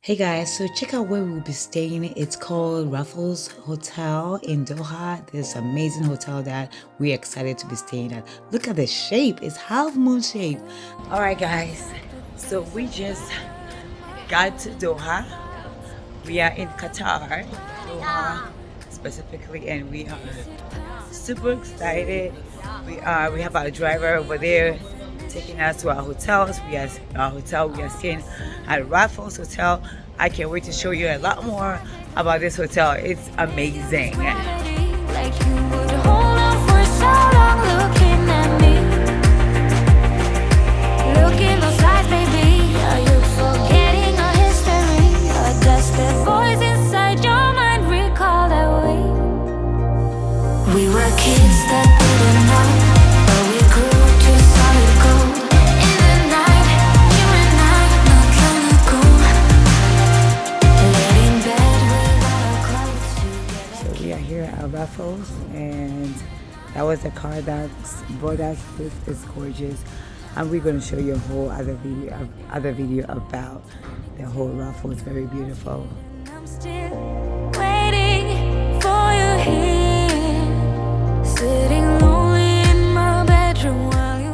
Hey guys, so check out where we'll be staying. It's called Raffles Hotel in Doha. This amazing hotel that we're excited to be staying at. Look at the shape, it's half moon shape. All right guys, so we just got to Doha. We are in Qatar, Doha specifically, and we are super excited. We have our driver over there taking us to our hotels. We are staying at Raffles Hotel. I can't wait to show you a lot more about this hotel. It's amazing. Like you would hold on for so long looking at me. Look in those eyes, baby. Are you forgetting our history? Or does the voice inside your mind recall that way? We were kids that didn't know. Raffles, and that was the car that brought us. This is gorgeous, and we're going to show you a whole other video about the whole Raffles. Very beautiful. I'm still waiting for you here, sitting lonely in my bedroom while you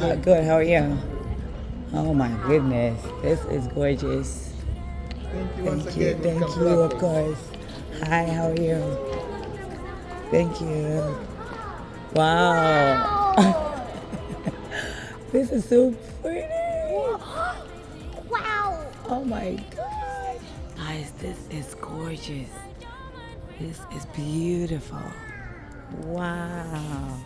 are. Good. How are you? Oh my goodness, this is gorgeous. Thank you. Of course. Hi, how are you? Thank you. Wow. This is so pretty. Wow. Oh my God. Guys, this is gorgeous. This is beautiful. Wow.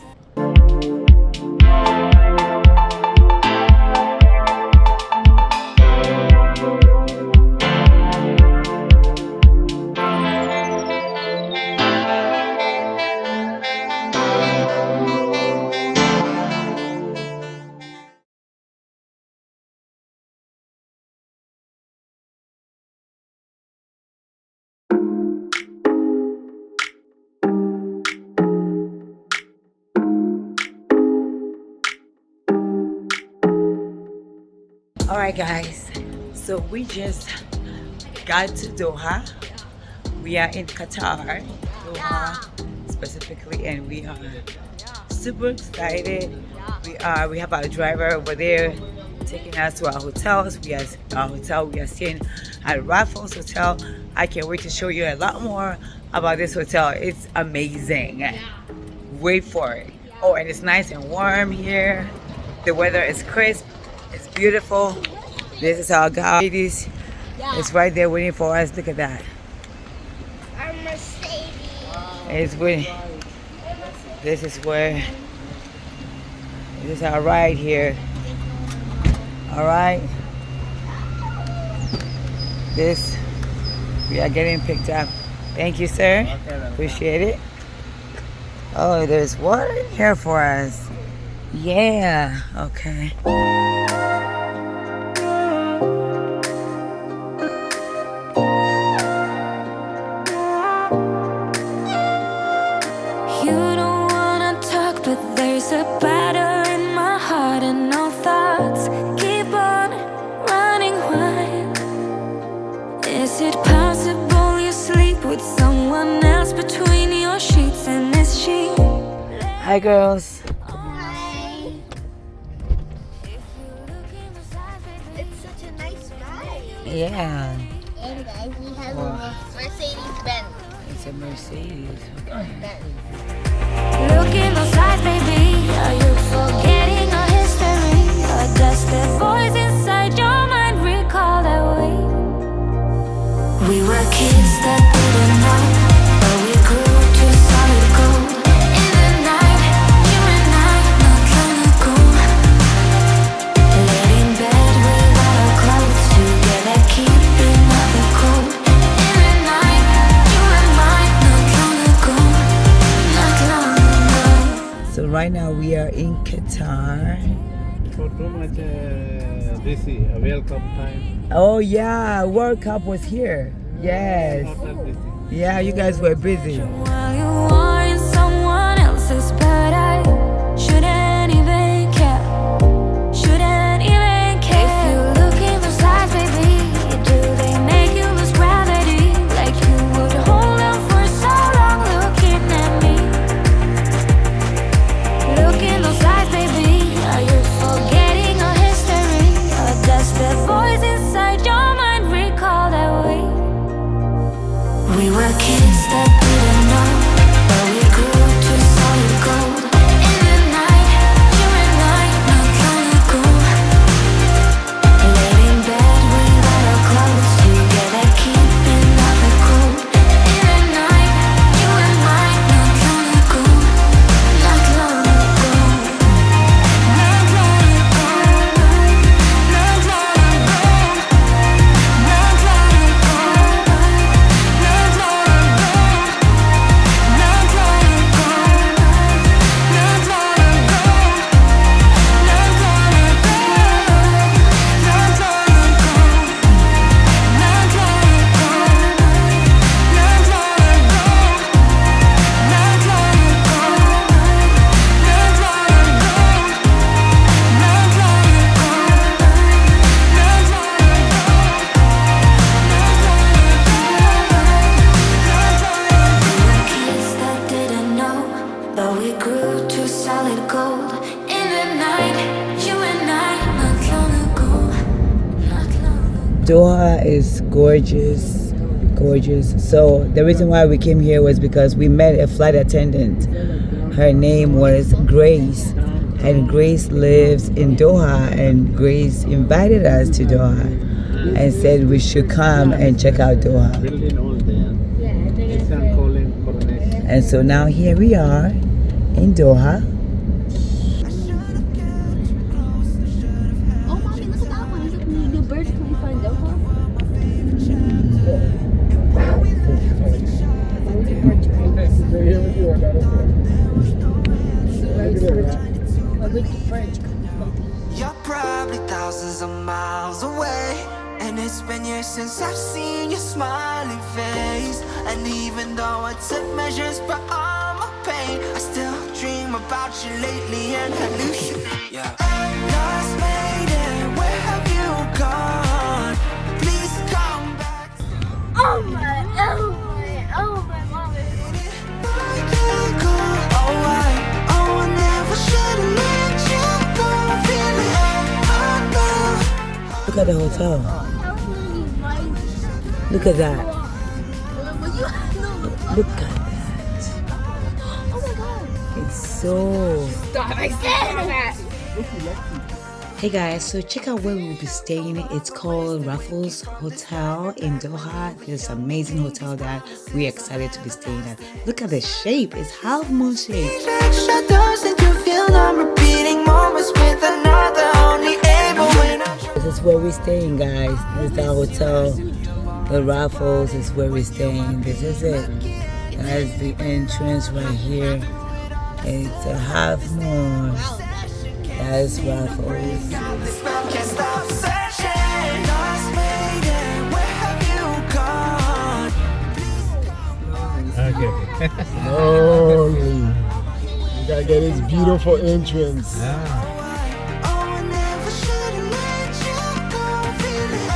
All right guys, so we just got to Doha. We are in Qatar, Doha specifically, and we are super excited. We have our driver over there taking us to our hotels. We are staying at Raffles Hotel. I can't wait to show you a lot more about this hotel. It's amazing. Wait for it. Oh, and it's nice and warm here. The weather is crisp. It's beautiful. This is our Mercedes. It's right there waiting for us. Look at that. Our Mercedes. It's waiting. This is our ride here. All right. We are getting picked up. Thank you, sir. Appreciate it. Oh, there's water in here for us. Yeah. Okay. Hi girls. Hi. It's such a nice ride. Yeah. And guys, we have a Mercedes Benz. It's a Mercedes. Look in those eyes, baby. Are you forgetting our history? Or does the voice inside your mind recall that way? We were kids that didn't know, but we grew to solid gold. So right now we are in Qatar. For too much busy, welcome time. Oh yeah, World Cup was here. Yes. Not that busy. Yeah, you guys were busy. While you are in someone else's paradise, shouldn't even care. Shouldn't even care. If you look in those eyes, baby, Doha is gorgeous, gorgeous. So the reason why we came here was because we met a flight attendant. Her name was Grace, and Grace lives in Doha, and Grace invited us to Doha and said we should come and check out Doha. Building all there. It's calling coronation. And so now here we are in Doha. Oh, mommy, look at that one. Look, new birds coming from Doha. You're probably thousands of miles away, and it's been years since I've seen your smiling face. And even though I took measures for all my pain, I still dream about you lately and hallucinate. Yeah. Lost maiden, where have you gone? Please come back. Oh my mommy. I can't go. Oh, I never should have let you go. Feeling Look at the hotel. How will you find Look at that. Will you no. Look at that. Oh my god. It's so... Stop saying that. Hey guys, so check out where we'll be staying. It's called Raffles Hotel in Doha. This amazing hotel that we're excited to be staying at. Look at the shape. It's half moon shape. extra doesn't you feel I'm repeating moments with another, only able when I This is where we're staying, guys. This is our hotel. The Raffles is where we're staying. This is it. That's the entrance right here. It's a half moon. That's Raffles. this spell can't stop searching. Lost maiden, where have you gone? Okay. Slowly. You gotta get his beautiful entrance. Ah. Oh, I never should have let you go. Feeling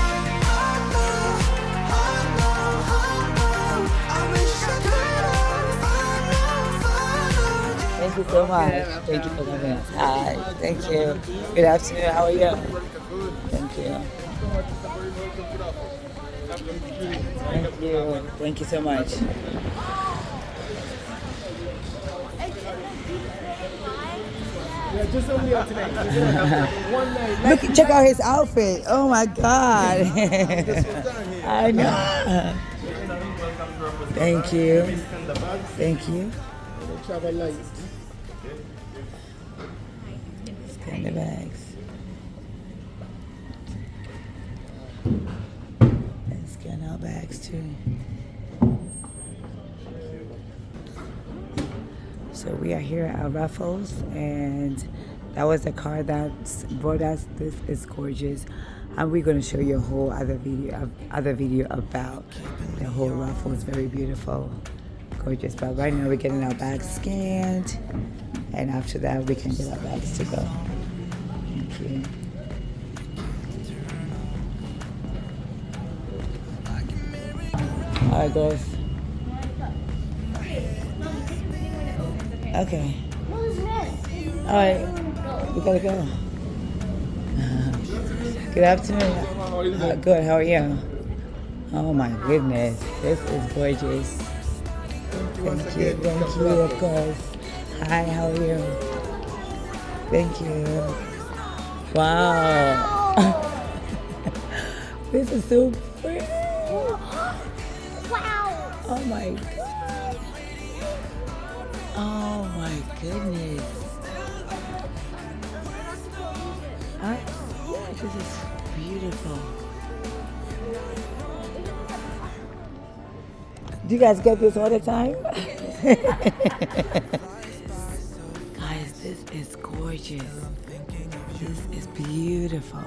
I wish I could have. Thank you so much. Thank you for coming. Hi. Thank you. Good afternoon. How are you? Thank you. Thank you. Thank you so much. Yeah, just only on today. One night. Look, check out his outfit. Oh my God. I know. Thank you. Thank you. Travel light. Scan the bags. And scan our bags too. So we are here at Raffles, and that was the car that brought us. This is gorgeous, and we're going to show you a whole other video about the whole Raffles. Very beautiful, gorgeous. But right now we're getting our bags scanned, and after that we can get our bags to go. Thank you. All right, guys. Okay. All right. We gotta go. Good afternoon. Good. How are you? Oh my goodness. This is gorgeous. Thank you. Thank you, of course. Hi. How are you? Thank you. Wow. This is so pretty. Wow. Oh my God. Oh my goodness. This is beautiful. Do you guys get this all the time? Guys, this is gorgeous. This is beautiful.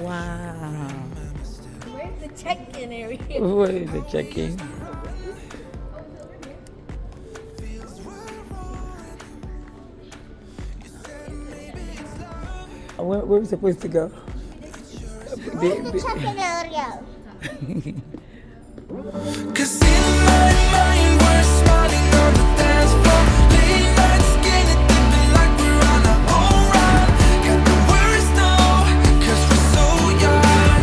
Wow. Where's the check-in area? Where is the check-in? Where are we supposed to go? Where's the check-in area? Cause in my mind we're smiling on the dance floor. Late nights getting dipping like we're on a whole ride. Got the words now, cause we're so young.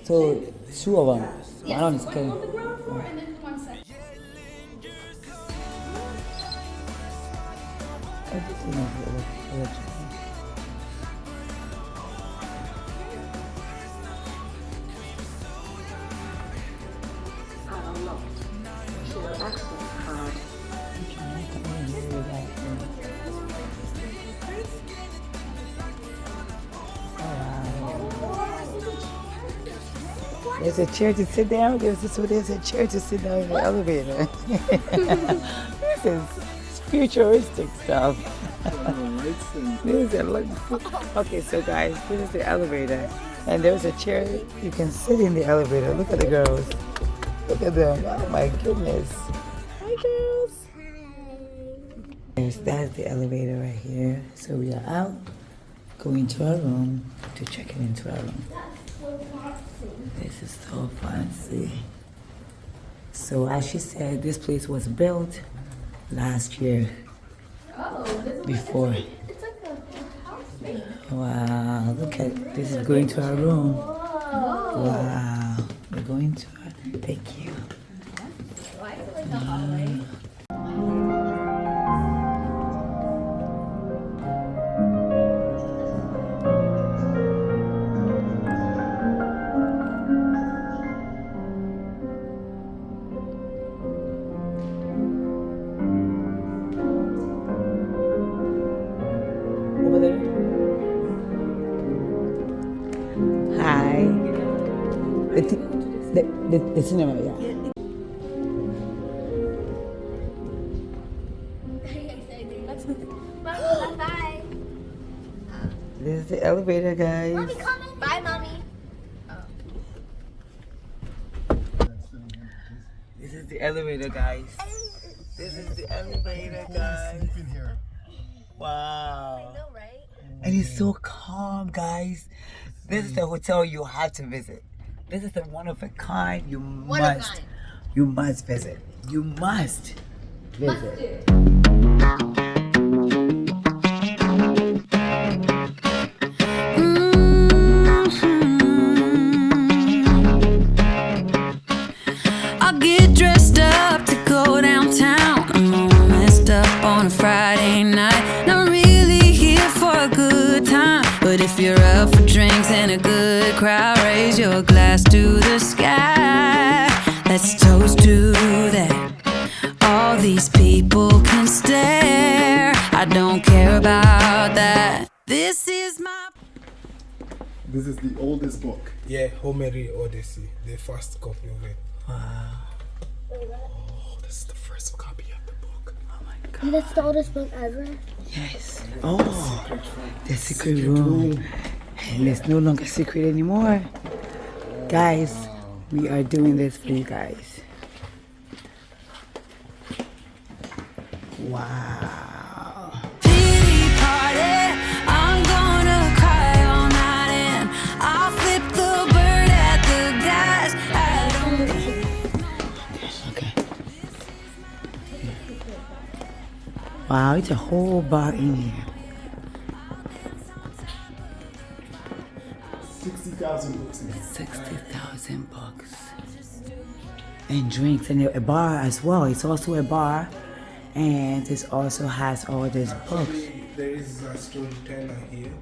So 2 of them. Yes, One is one good. on the ground floor and then one second. Everything is electrical. There's a chair to sit down. There's a chair to sit down in the elevator. This is futuristic stuff. This is okay, so guys, this is the elevator, and there's a chair you can sit in the elevator. Look at the girls. Look at them. Oh my goodness. Hi girls. Yes, that's the elevator right here. So we are out, going to our room to check it into our room. This is so fancy. So as she said, this place was built last year. Before. It's like a house thing. Wow, look at this is going to our room. Wow, we're going to our, thank you. Why is it like a hallway? Over there. Hi. The cinema, yeah. Bye. This is the elevator, guys. Mommy coming. Bye, mommy. This is the elevator, guys. This is the elevator, guys. Wow. No, right? And it's so calm, guys. This is the hotel you have to visit. This is the one of a kind you must visit. You must visit. I get dressed up to go downtown. I'm all messed up on a Friday night. Not really here for a good time, but if you're up for drinks and a good crowd, raise your glass to the sky. Let's toast to that. All these people can stare. I don't care about that. This is my. This is the oldest book. Yeah, Homeric Odyssey, the first copy of it. Oh, this is the first copy of the book. Hey, that's the oldest book ever. Yes. Oh, the secret room. And it's no longer secret anymore. Guys, we are doing this for you guys. Wow. Pity party. I'm gonna cry all night and I'll flip the bird at the guys. Okay. Wow, it's a whole bar in here. 60,000 books in here. 60,000 bucks. And drinks and a bar as well. It's also a bar. And this also has all these books. There is a storyteller here.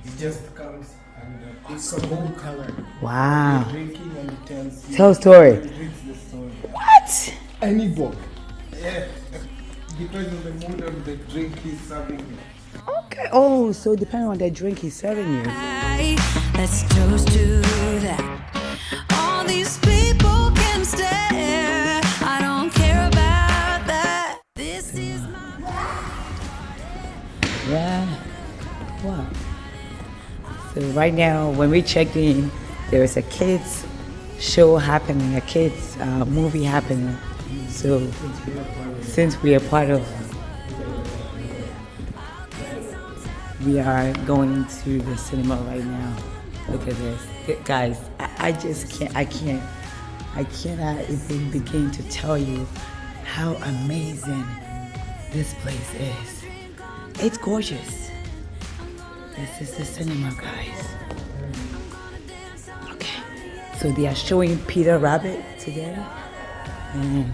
He just comes and It's a whole color. Wow. drinking and he tells you. Tell a story. He reads the story. What? Any book. Yeah, depends on the mood of the drink he's serving you. Okay. Oh, so depending on the drink he's serving you. Let's toast to that. All these people can stare. I don't care about that. This is my. Yeah. Wow. So right now, when we checked in, there is a kids show happening, a kids movie happening. So since we are part of, we are going to the cinema right now. Look at this, guys. I just can't. I cannot even begin to tell you how amazing this place is. It's gorgeous. This is the cinema, guys. Okay, so So they are showing Peter Rabbit today. And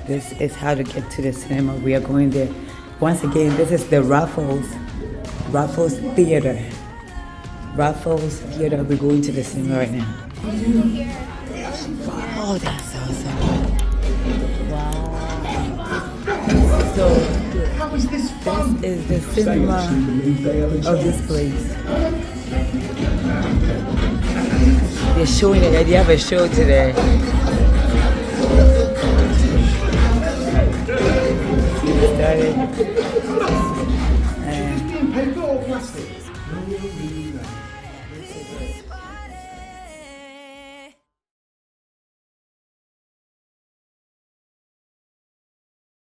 this is how to get to the cinema. We are going there. Once again, this is the Raffles Theater. Raffles Theater. We're going to the cinema right now. Oh, that's awesome. Wow. So, this is the cinema of this place. They're showing it. They have a show today.